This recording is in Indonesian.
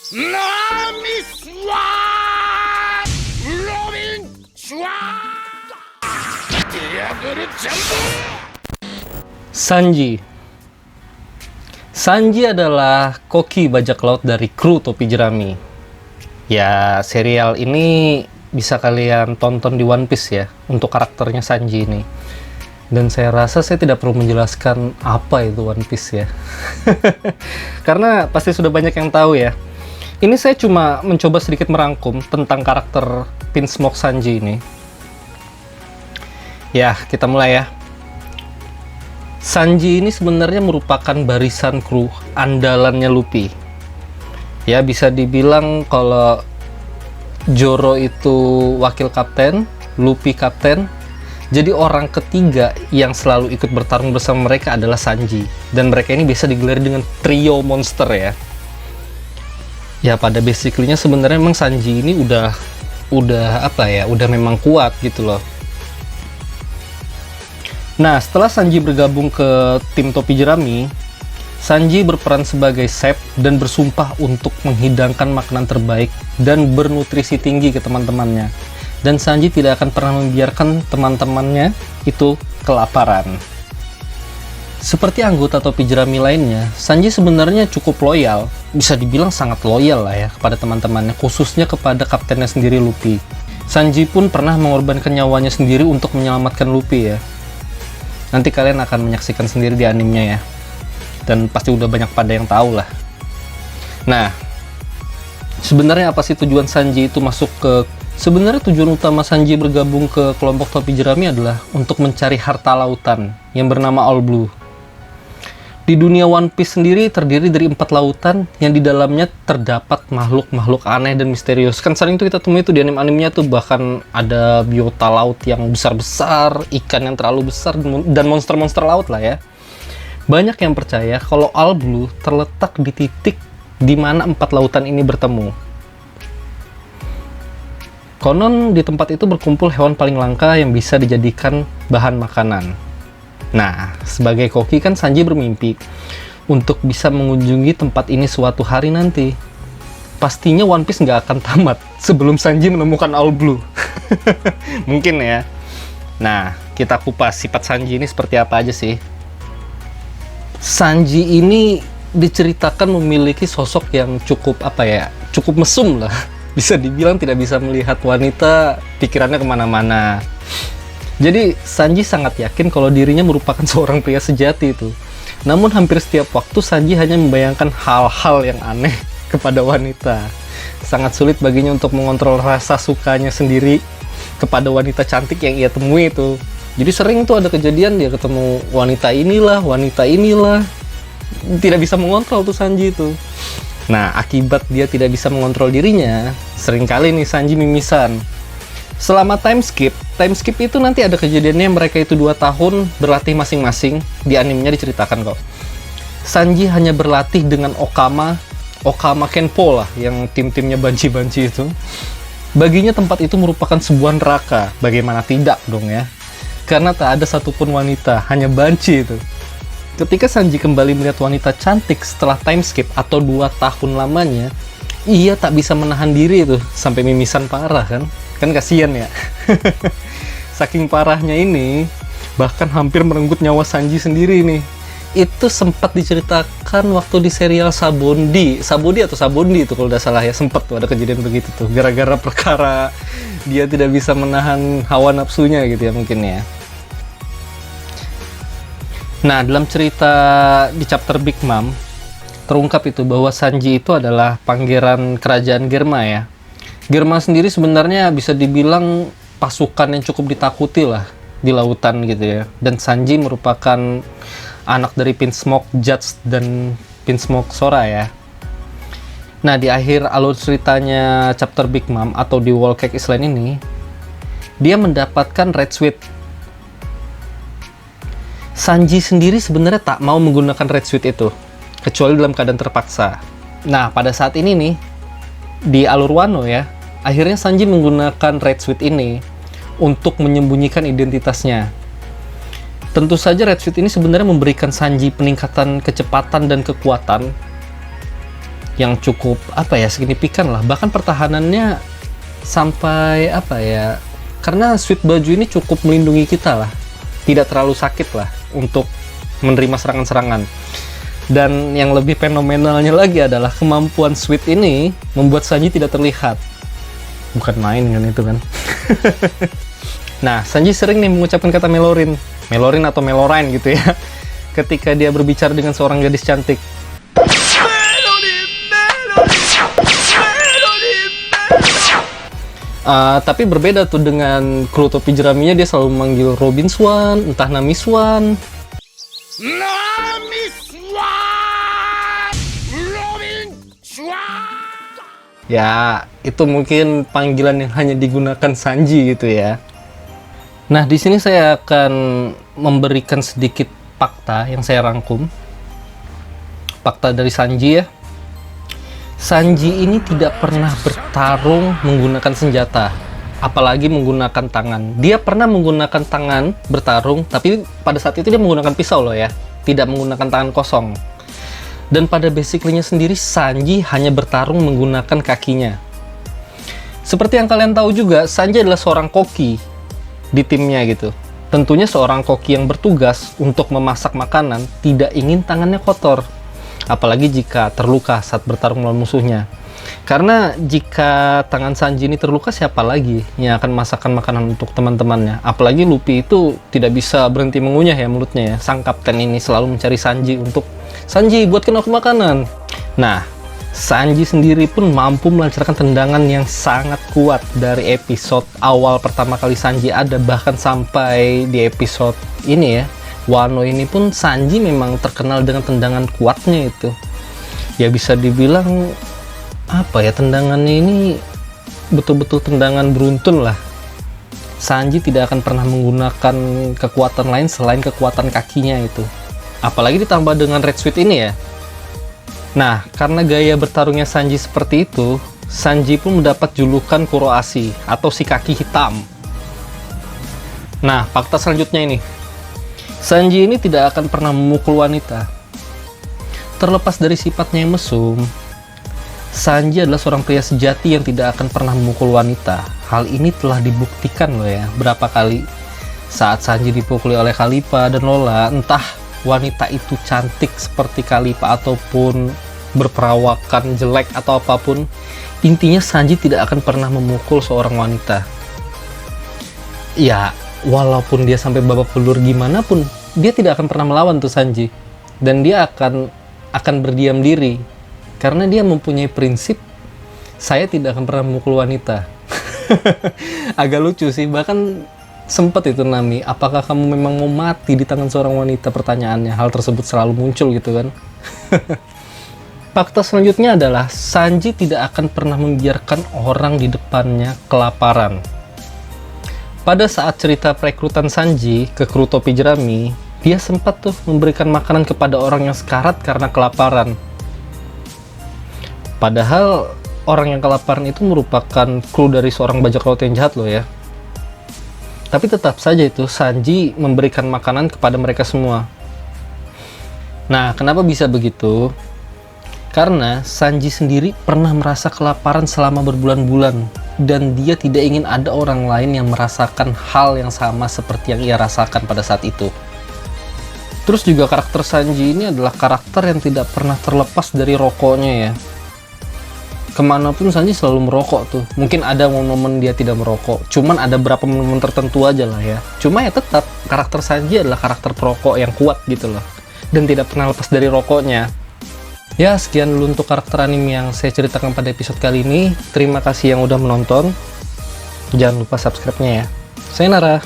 Nami Swan! Robin Swan! Dia berjambu! Sanji. Sanji adalah koki bajak laut dari kru topi jerami. Ya, serial ini bisa kalian tonton di One Piece ya, untuk karakternya Sanji ini. Dan saya rasa saya tidak perlu menjelaskan apa itu One Piece ya. Karena pasti sudah banyak yang tahu ya. Ini saya cuma mencoba sedikit merangkum tentang karakter Pinsmoke Sanji ini. Ya, kita mulai ya. Sanji ini sebenarnya merupakan barisan kru andalannya Luffy. Ya, bisa dibilang kalau Zoro itu wakil kapten, Luffy kapten. Jadi orang ketiga yang selalu ikut bertarung bersama mereka adalah Sanji. Dan mereka ini bisa digelar dengan trio monster ya. Ya pada basically-nya sebenarnya memang Sanji ini udah apa ya, udah memang kuat gitu loh. Nah setelah Sanji bergabung ke tim topi jerami, Sanji berperan sebagai chef dan bersumpah untuk menghidangkan makanan terbaik dan bernutrisi tinggi ke teman-temannya. Dan Sanji tidak akan pernah membiarkan teman-temannya itu kelaparan. Seperti anggota topi jerami lainnya, Sanji sebenarnya cukup loyal, bisa dibilang sangat loyal lah ya kepada teman-temannya, khususnya kepada kaptennya sendiri Luffy. Sanji pun pernah mengorbankan nyawanya sendiri untuk menyelamatkan Luffy ya. Nanti kalian akan menyaksikan sendiri di animenya ya. Dan pasti udah banyak pada yang tahu lah. Nah, sebenarnya apa sih tujuan Sanji itu masuk ke... Sebenarnya tujuan utama Sanji bergabung ke kelompok topi jerami adalah untuk mencari harta lautan yang bernama All Blue. Di dunia One Piece sendiri terdiri dari 4 lautan yang di dalamnya terdapat makhluk-makhluk aneh dan misterius. Kan sering tuh kita temui tuh di anime-animenya tuh, bahkan ada biota laut yang besar-besar, ikan yang terlalu besar, dan monster-monster laut lah ya. Banyak yang percaya kalau All Blue terletak di titik di mana 4 lautan ini bertemu. Konon di tempat itu berkumpul hewan paling langka yang bisa dijadikan bahan makanan. Nah, sebagai koki kan Sanji bermimpi untuk bisa mengunjungi tempat ini suatu hari nanti. Pastinya One Piece nggak akan tamat sebelum Sanji menemukan All Blue. Mungkin ya. Nah, kita kupas sifat Sanji ini seperti apa aja sih. Sanji ini diceritakan memiliki sosok yang cukup apa ya, cukup mesum lah. Bisa dibilang tidak bisa melihat wanita, pikirannya kemana-mana. Jadi Sanji sangat yakin kalau dirinya merupakan seorang pria sejati itu. Namun hampir setiap waktu Sanji hanya membayangkan hal-hal yang aneh kepada wanita. Sangat sulit baginya untuk mengontrol rasa sukanya sendiri kepada wanita cantik yang ia temui itu. Jadi sering tuh ada kejadian dia ketemu wanita inilah, tidak bisa mengontrol tuh Sanji itu. Nah, akibat dia tidak bisa mengontrol dirinya, seringkali nih Sanji mimisan. Selama time skip itu nanti ada kejadiannya mereka itu 2 tahun berlatih masing-masing, di animenya diceritakan kok. Sanji hanya berlatih dengan Okama Kenpo lah, yang tim-timnya banci-banci itu. Baginya tempat itu merupakan sebuah neraka, bagaimana tidak dong ya. Karena tak ada satupun wanita, hanya banci itu. Ketika Sanji kembali melihat wanita cantik setelah time skip atau 2 tahun lamanya, ia tak bisa menahan diri tuh, sampai mimisan parah kan? Kan kasihan ya. Saking parahnya ini, bahkan hampir merenggut nyawa Sanji sendiri nih. Itu sempat diceritakan waktu di serial Sabondi atau Sabondi itu kalau udah salah ya, sempat tuh ada kejadian begitu tuh, gara-gara perkara dia tidak bisa menahan hawa nafsunya gitu ya mungkin ya. Nah, dalam cerita di chapter Big Mom, terungkap itu bahwa Sanji itu adalah pangeran kerajaan Germa ya. Germa sendiri sebenarnya bisa dibilang pasukan yang cukup ditakuti lah di lautan gitu ya. Dan Sanji merupakan anak dari Pinsmoke Judge dan Pinsmoke Sora ya. Nah, di akhir alur ceritanya chapter Big Mom atau di Whole Cake Island ini, dia mendapatkan Red Sweet. Sanji sendiri sebenarnya tak mau menggunakan Red Sweet itu, kecuali dalam keadaan terpaksa. Nah, pada saat ini nih, di alur Wano ya, akhirnya Sanji menggunakan Red Sweet ini untuk menyembunyikan identitasnya. Tentu saja Red Sweet ini sebenarnya memberikan Sanji peningkatan kecepatan dan kekuatan yang cukup signifikan lah. Bahkan pertahanannya sampai karena suit baju ini cukup melindungi kita lah, tidak terlalu sakit lah untuk menerima serangan-serangan. Dan yang lebih fenomenalnya lagi adalah kemampuan suit ini membuat Sanji tidak terlihat. Bukan main kan itu kan. Nah, Sanji sering nih mengucapkan kata Melorin atau Melorine gitu ya, ketika dia berbicara dengan seorang gadis cantik. Tapi berbeda tuh dengan kru topi jeraminya, dia selalu memanggil Robin Swan, entah Nami Swan. Nami Swan, Robin Swan. Ya, itu mungkin panggilan yang hanya digunakan Sanji gitu ya. Nah, di sini saya akan memberikan sedikit fakta yang saya rangkum. Fakta dari Sanji ya. Sanji ini tidak pernah bertarung menggunakan senjata, apalagi menggunakan tangan. Dia pernah menggunakan tangan bertarung, tapi pada saat itu dia menggunakan pisau loh ya, tidak menggunakan tangan kosong. Dan pada basically-nya sendiri, Sanji hanya bertarung menggunakan kakinya. Seperti yang kalian tahu juga, Sanji adalah seorang koki di timnya gitu. Tentunya seorang koki yang bertugas untuk memasak makanan tidak ingin tangannya kotor, apalagi jika terluka saat bertarung melawan musuhnya. Karena jika tangan Sanji ini terluka, siapa lagi yang akan masakkan makanan untuk teman-temannya? Apalagi Luffy itu tidak bisa berhenti mengunyah ya mulutnya ya. Sang kapten ini selalu mencari Sanji untuk, Sanji buatkan aku makanan. Nah, Sanji sendiri pun mampu melancarkan tendangan yang sangat kuat dari episode awal pertama kali Sanji ada, bahkan sampai di episode ini ya, Wano ini pun Sanji memang terkenal dengan tendangan kuatnya itu. Ya bisa dibilang tendangannya ini betul-betul tendangan beruntun lah. Sanji tidak akan pernah menggunakan kekuatan lain selain kekuatan kakinya itu. Apalagi ditambah dengan Red Suit ini ya. Nah, karena gaya bertarungnya Sanji seperti itu, Sanji pun mendapat julukan Kuroashi atau si kaki hitam. Nah, fakta selanjutnya ini. Sanji ini tidak akan pernah memukul wanita. Terlepas dari sifatnya yang mesum, Sanji adalah seorang pria sejati yang tidak akan pernah memukul wanita. Hal ini telah dibuktikan loh ya, berapa kali saat Sanji dipukuli oleh Kalipa dan Lola, entah wanita itu cantik seperti Kalipa ataupun berperawakan jelek atau apapun, intinya Sanji tidak akan pernah memukul seorang wanita. Ya, walaupun dia sampai babak belur gimana pun, dia tidak akan pernah melawan tuh Sanji. Dan dia akan berdiam diri. Karena dia mempunyai prinsip, saya tidak akan pernah memukul wanita. Agak lucu sih, bahkan sempat itu Nami, apakah kamu memang mau mati di tangan seorang wanita? Pertanyaannya, hal tersebut selalu muncul gitu kan. Fakta selanjutnya adalah Sanji tidak akan pernah membiarkan orang di depannya kelaparan. Pada saat cerita perekrutan Sanji ke kru topi jerami, dia sempat tuh memberikan makanan kepada orang yang sekarat karena kelaparan. Padahal orang yang kelaparan itu merupakan kru dari seorang bajak laut yang jahat loh ya. Tapi tetap saja itu Sanji memberikan makanan kepada mereka semua. Nah, kenapa bisa begitu? Karena Sanji sendiri pernah merasa kelaparan selama berbulan-bulan, dan dia tidak ingin ada orang lain yang merasakan hal yang sama seperti yang ia rasakan pada saat itu. Terus juga karakter Sanji ini adalah karakter yang tidak pernah terlepas dari rokoknya ya. Kemanapun Sanji selalu merokok tuh. Mungkin ada momen-momen dia tidak merokok, cuman ada beberapa momen tertentu aja lah ya. Cuma ya tetap karakter Sanji adalah karakter perokok yang kuat gitu loh, dan tidak pernah lepas dari rokoknya. Ya, sekian dulu untuk karakter anime yang saya ceritakan pada episode kali ini. Terima kasih yang udah menonton. Jangan lupa subscribe-nya ya. Sayonara.